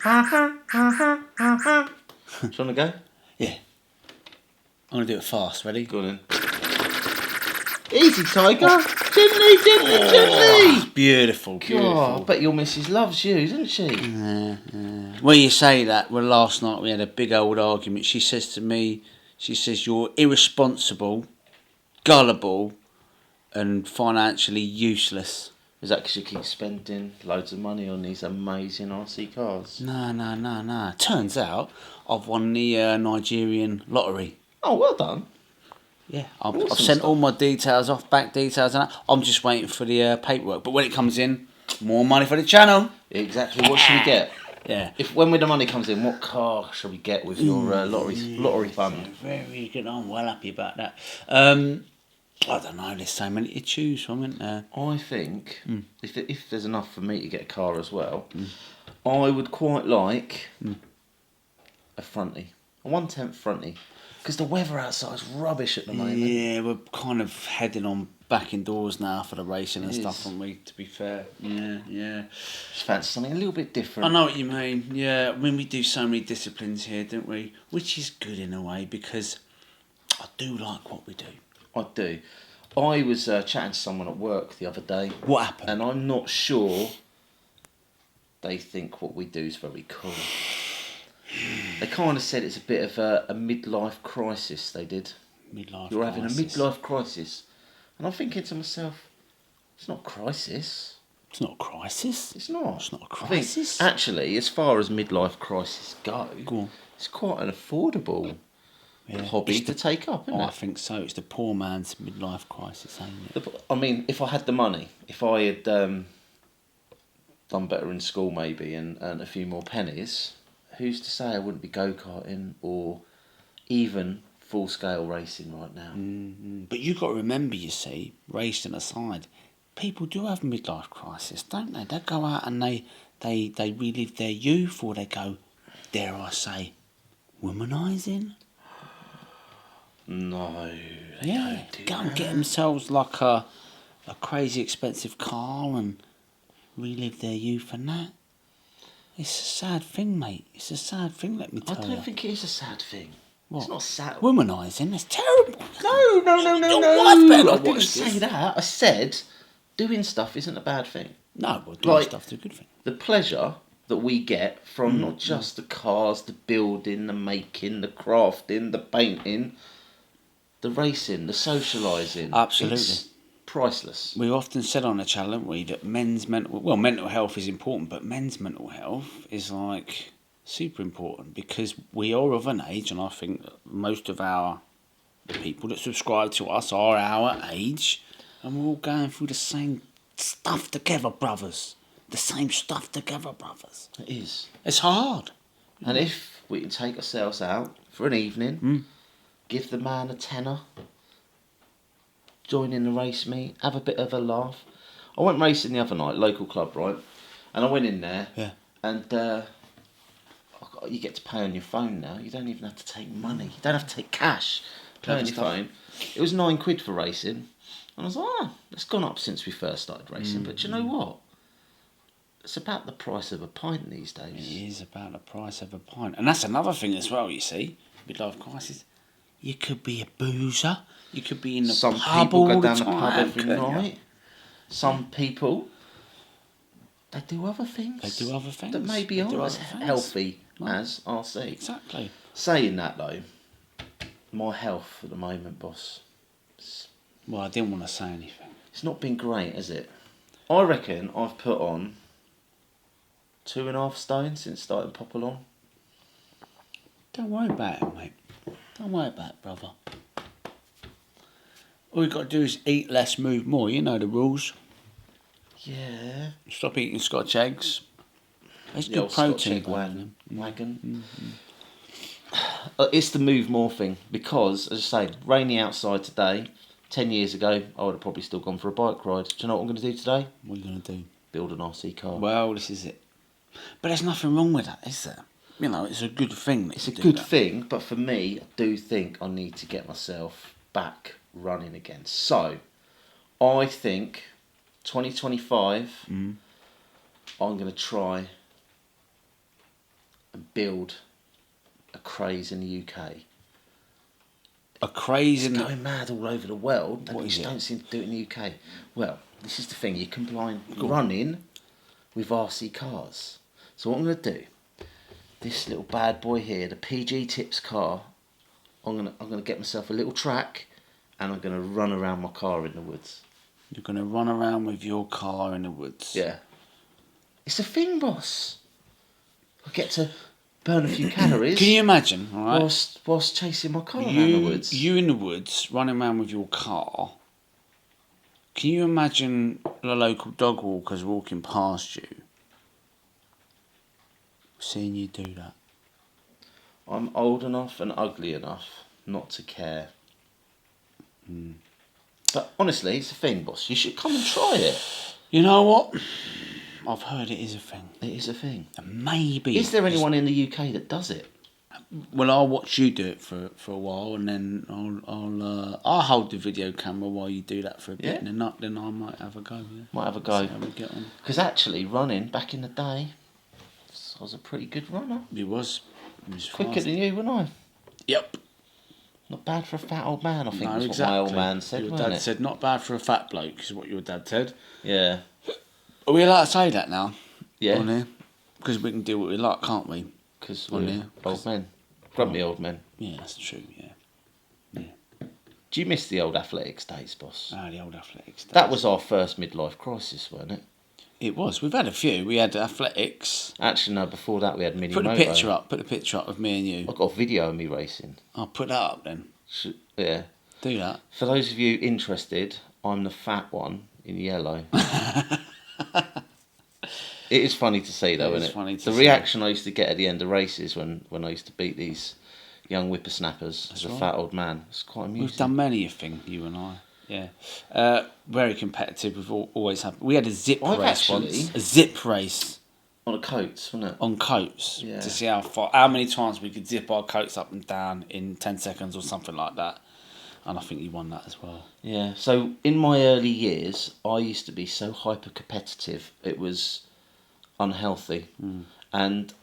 Do you want to go? Yeah. I'm going to do it fast. Ready? Go on then. Easy, Tiger. Gently. Beautiful, God, beautiful. I bet your missus loves you, isn't she? Well, you say that. Well, last night we had a big old argument. She says to me, you're irresponsible, gullible, and financially useless. Is that because you keep spending loads of money on these amazing RC cars? No. Turns out I've won the Nigerian lottery. Oh, well done. Yeah, Awesome I've sent stuff. all my details off, bank details, and that. I'm just waiting for the paperwork. But when it comes in, more money for the channel. Exactly. What should we get? Yeah. When the money comes in, what car shall we get with your lottery fund? Very good. I'm well happy about that. I don't know. There's so many to choose from, isn't there? I think if there's enough for me to get a car as well, I would quite like a fronty, a 1/10 fronty, because the weather outside is rubbish at the moment. Yeah, we're kind of heading on back indoors now for the racing and It stuff, is. aren't we? To be fair, yeah. Just fancy something a little bit different. I know what you mean. Yeah, I mean we do so many disciplines here, don't we? Which is good in a way because I do like what we do. I do. I was chatting to someone at work the other day. What happened? And I'm not sure they think what we do is very cool. They kind of said it's a bit of a midlife crisis, they did. You're having a midlife crisis. And I'm thinking to myself, it's not a crisis. It's not a crisis. It's not. It's not a I crisis. think, actually, as far as midlife crises go on. it's quite an affordable hobby to take up, isn't I it? think so. It's the poor man's midlife crisis, ain't it? I mean, if I had the money, if I had done better in school maybe and earned a few more pennies, who's to say I wouldn't be go-karting or even full-scale racing right now? But you got to remember, you see, racing aside, people do have midlife crisis, don't they? They go out and they relive their youth, or they go, dare I say, womanising. No, they Yeah, don't do go and that. get themselves like a crazy expensive car and relive their youth and that. It's a sad thing, mate. It's a sad thing, let me I tell you. don't think it is a sad thing. What? It's not sad. Womanising? That's terrible. No. Your wife better I not didn't watch say this. that. I said doing stuff isn't a bad thing. No, well, doing Like- stuff's a good thing. The pleasure that we get from not just the cars, the building, the making, the crafting, the painting, the racing, the socialising. Absolutely. It's priceless. We've often said on the channel, haven't we, that mental health is important, but men's mental health is like super important because we are of an age, and I think that most of the people that subscribe to us are our age, and we're all going through the same stuff together, brothers. The same stuff together, brothers. It is. It's hard. And if we can take ourselves out for an evening, give the man a tenner, join in the race meet, have a bit of a laugh. I went racing the other night, local club, right? And I went in there, and you get to pay on your phone now. You don't even have to take money. You don't have to take cash. Pay on your phone. It was £9 for racing. And I was like, it's gone up since we first started racing. But do you know what? It's about the price of a pint these days. It is about the price of a pint. And that's another thing as well, you see, midlife crisis. You could be a boozer. You could be in the Some pub people all go the down the time. pub every couldn't you? night. Some people, they do other things. They do other things. That maybe They do aren't as other things. healthy as RC. Exactly. Saying that though, my health at the moment, boss, Well, I didn't want to say anything. it's not been great, has it? I reckon I've put on 2.5 stone since starting Popalon. Don't worry about it, mate. Don't worry about it, brother. All you've got to do is eat less, move more. You know the rules. Yeah. Stop eating Scotch eggs. It's The good old Scotch protein. egg wagon. It's the move more thing because, as I say, rainy outside today. 10 years ago, I would have probably still gone for a bike ride. Do you know what I'm going to do today? What are you going to do? Build an RC car. Well, this is it. But there's nothing wrong with that, is there? You know, it's a good thing. It's a good thing, but for me, I do think I need to get myself back running again. So, I think 2025, I'm going to try build a craze in the UK. A craze It's going mad all over the world. They just don't seem to do it in the UK. Well, this is the thing. You combine running with RC cars. So what I'm going to do, this little bad boy here, the PG Tips car, I'm gonna get myself a little track, and I'm going to run around my car in the woods. You're going to run around with your car in the woods? Yeah. It's a thing, boss. I get to burn a few calories. Can you imagine, right? Whilst chasing my car around the woods. You in the woods, running around with your car. Can you imagine the local dog walkers walking past you, seeing you do that? I'm old enough and ugly enough not to care. But honestly, it's a thing, boss. You should come and try it. You know what? I've heard it is a thing. It is a thing. And maybe... Is there anyone in the UK that does it? Well, I'll watch you do it for a while, and then I'll hold the video camera while you do that for a bit, and then I might have a go. Yeah. Might have a go. See how we get on. Because actually, running back in the day, I was a pretty good runner. It was Quicker fast. than you, wasn't I? Yep. Not bad for a fat old man, I think was exactly. what my old man said, Your wasn't dad it? said, not bad for a fat bloke, is what your dad said. Yeah. Are we allowed to say that now? Yeah. On here? Because we can do what we like, can't we? Because On we're here? old men. Grumpy old men. Yeah, that's true, yeah. Do you miss the old athletics days, boss? Ah, the old athletics. That was our first midlife crisis, wasn't it? It was. We've had a few. We had athletics. Actually, no, before that we had mini Put the moto. picture up. Put the picture up of me and you. I've got a video of me racing. I'll put that up then. Yeah. Do that. For those of you interested, I'm the fat one in yellow. It is funny to see, though, It is isn't it? funny to The see. reaction I used to get at the end of races when I used to beat these young whippersnappers as a fat old man. It's quite amusing. We've done many a thing, you and I. Yeah. Very competitive. We've always had. We had a zip race once. A zip race. On a coats, wasn't it? On coats. Yeah. To see how many times we could zip our coats up and down in 10 seconds or something like that. And I think you won that as well. Yeah. So in my early years, I used to be so hyper competitive. It was unhealthy. And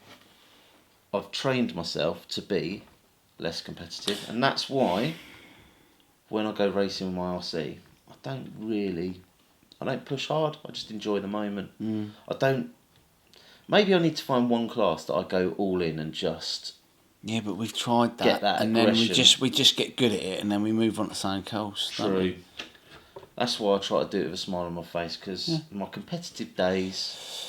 I've trained myself to be less competitive, and that's why when I go racing with my RC, I don't push hard. I just enjoy the moment. Maybe I need to find one class that I go all in and just... Yeah, but we've tried that, Get that and aggression. then we just get good at it, and then we move on to something else. don't True. we? That's why I try to do it with a smile on my face, because my competitive days...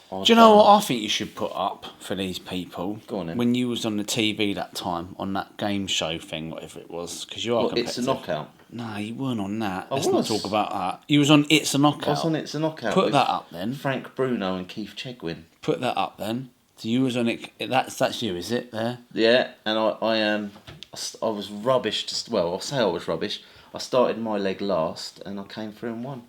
Do you know what I think you should put up for these people? Go on then. When you was on the TV that time, on that game show thing, whatever it was, because you are competitive. It's a Knockout. No, you weren't on that. I Let's was. not talk about that. You was on It's a Knockout. I was on It's a Knockout. Put with that up then. Frank Bruno and Keith Chegwin. Put that up then. So you was on it. That's you, is it? There. Yeah, and I was rubbish. I'll say I was rubbish. I started my leg last, and I came through and won.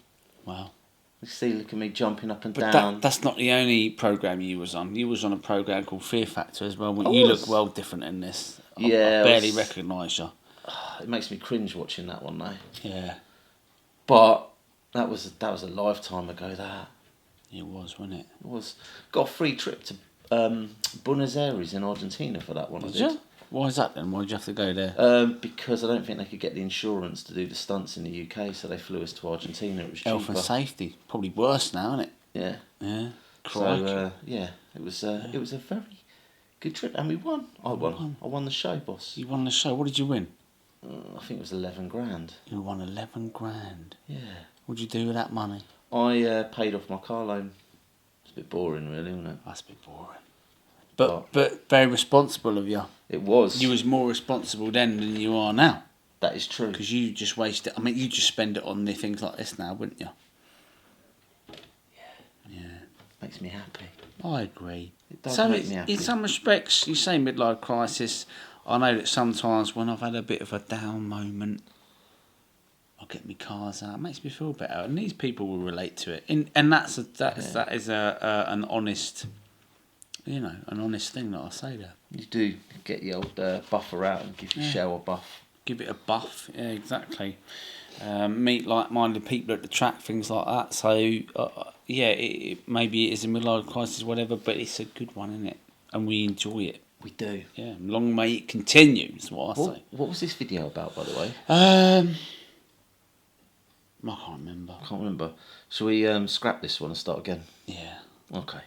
Wow. You see, look at me jumping up and But down. that's not the only programme you was on. You was on a programme called Fear Factor as well. I You was. look well different in this. Yeah, I barely recognise you. It makes me cringe watching that one though. Yeah. But that was a lifetime ago. That It was, wasn't it? was got a free trip to Buenos Aires in Argentina for that one. Did you? Why is that then? Why did you have to go there? Because I don't think they could get the insurance to do the stunts in the UK, so they flew us to Argentina. It was cheaper. Health and safety. Probably worse now, isn't it? Yeah. Yeah. So it was a very good trip, and we won. I won the show, boss. You won the show. What did you win? I think it was 11 grand. You won 11 grand. Yeah. What did you do with that money? I paid off my car loan. It's a bit boring, really, isn't it? That's a bit boring. But very responsible of you. It was. You was more responsible then than you are now. That is true. Because you just waste it. I mean, you just spend it on the things like this now, wouldn't you? Yeah. Makes me happy. I agree. It does make me happy. In some respects, you say midlife crisis. I know that sometimes when I've had a bit of a down moment, I get my cars out. It makes me feel better, and these people will relate to it. And that is an honest, an honest thing that I say there. You do get the old buffer out and give your shell a buff. Give it a buff. Yeah, exactly. Meet like-minded people at the track, things like that. So maybe it is a midlife crisis, whatever, but it's a good one, isn't it? and we enjoy it. We do. Yeah, long may it continue, is what I say. What was this video about, by the way? I can't remember. Shall we scrap this one and start again? Yeah. Okay.